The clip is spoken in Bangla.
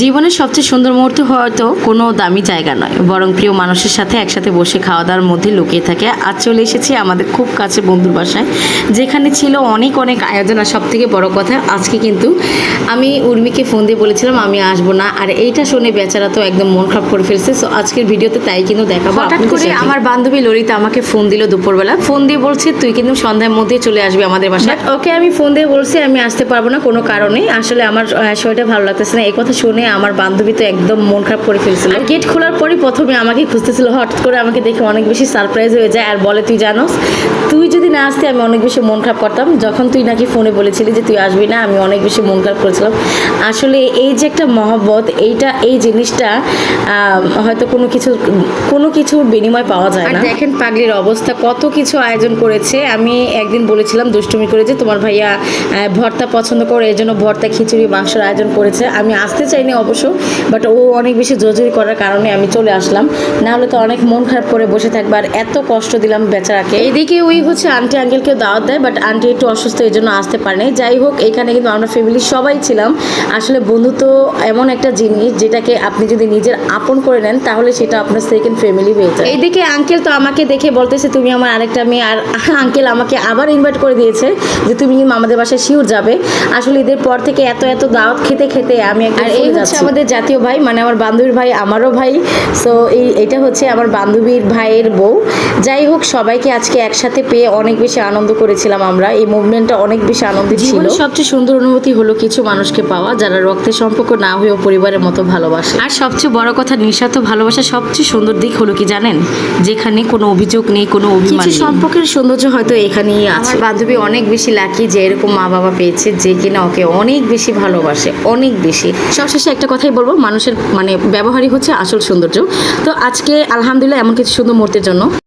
জীবনের সবচেয়ে সুন্দর মুহূর্ত হয়তো কোনো দামি জায়গা নয়, বরং প্রিয় মানুষের সাথে একসাথে বসে খাওয়া দাওয়ার মধ্যে লুকিয়ে থাকে। আজ চলে এসেছি আমাদের খুব কাছে বন্ধুর বাসায়, যেখানে ছিল অনেক অনেক আয়োজন। আর সব থেকে বড় কথা, আজকে কিন্তু আমি উর্মিকে ফোন দিয়ে বলেছিলাম আমি আসবো না, আর এইটা শুনে বেচারা তো একদম মন খারাপ করে ফেলছে। সো আজকের ভিডিওতে তাই কিন্তু দেখাবো। হঠাৎ করে আমার বান্ধবী ললিতা আমাকে ফোন দিল দুপুরবেলা, ফোন দিয়ে বলছে তুই কিন্তু সন্ধ্যার মধ্যে চলে আসবি আমাদের বাসায়। ওকে আমি ফোন দিয়ে বলছি আমি আসতে পারবো না কোনো কারণে, আসলে আমার শরীরটা ভালো লাগতেছে না। এই কথা শুনে আমার বান্ধবী তো একদম মন খারাপ করে ফেলছিল। গেট খোলার পরই প্রথমে আমাকে খুঁজতেছিল, হঠাৎ করে আমাকে দেখে অনেক বেশি সারপ্রাইজ হয়ে যায় আর বলে তুই জানোস তুই যদি না আসতে আমি অনেক বেশি মন খারাপ করতাম। যখন তুই নাকি ফোনে বলেছিলি যে তুই আসবি না, আমি অনেক বেশি মন খারাপ করেছিলাম। আসলে এই যে একটা মহব্বত, এই জিনিসটা হয়তো কোনো কিছুর বিনিময় পাওয়া যায় না। দেখেন পাগলির অবস্থা, কত কিছু আয়োজন করেছে। আমি একদিন বলেছিলাম দুষ্টুমি করে যে তোমার ভাইয়া ভর্তা পছন্দ করে, এই জন্য ভর্তা খিচুড়ি মাংসের আয়োজন করেছে। আমি আসতে চাইনি অবশ্য, বাট ও অনেক বেশি জোরজোরি করার কারণে আমি চলে আসলাম, না হলে তো অনেক মন খারাপ করে বসে থাকবে। আর এত কষ্ট দিলাম বেচারাকে। এইদিকে ওই হচ্ছে আন্টি আঙ্কেলকেও দাওয়াত দেয়, বাট আন্টি একটু অসুস্থ, এই জন্য আসতে পারেনি। যাই হোক, এখানে কিন্তু আমরা ফ্যামিলির সবাই ছিলাম। আসলে বন্ধুত্ব এমন একটা জিনিস যেটাকে আপনি যদি নিজের আপন করে নেন তাহলে সেটা আপনার সেকেন্ড ফ্যামিলি হয়ে যায়। এইদিকে আঙ্কেল তো আমাকে দেখে বলতেছে তুমি আমার আরেকটা মেয়ে, আর আঙ্কেল আমাকে আবার ইনভাইট করে দিয়েছে যে তুমি কিন্তু আমাদের বাসায় শিওর যাবে। আসলে ঈদের পর থেকে এত দাওয়াত খেতে খেতে আমি একদম এই হচ্ছে আমাদের জাতীয় ভাই, মানে আমার বান্ধবীর ভাই আমারও ভাই। সো এটা হচ্ছে আমার বান্ধবীর ভাইয়ের বউ। যাই হোক, সবাইকে আজকে একসাথে পেয়ে অনেক বেশি আনন্দ করেছিলাম আমরা। এই মুভমেন্টটা অনেক বেশি আনন্দিত ছিল। সবচেয়ে সুন্দর অনুভূতি হলো কিছু মানুষকে পাওয়া যারা রক্তের সম্পর্ক না হয়েও পরিবারের মতো ভালোবাসে। আর সবচেয়ে বড় কথা, নিঃস্বার্থ ভালোবাসা সবচেয়ে সুন্দর দিক হলো কি জানেন, যেখানে কোনো অভিযোগ নেই, কোনো অভিমান নেই। সম্পর্কের সৌন্দর্য হয়তো এখানেই আছে। আমার বান্ধবী অনেক বেশি লাকি যে এরকম মা বাবা পেয়েছে যে কিনা ওকে অনেক বেশি ভালোবাসে, অনেক বেশি। সবশেষে একটা কথাই বলবো, মানুষের ব্যবহারই হচ্ছে আসল সৌন্দর্য। তো আজকে আলহামদুলিল্লাহ এমন কিছু সুন্দর মুহূর্তের জন্য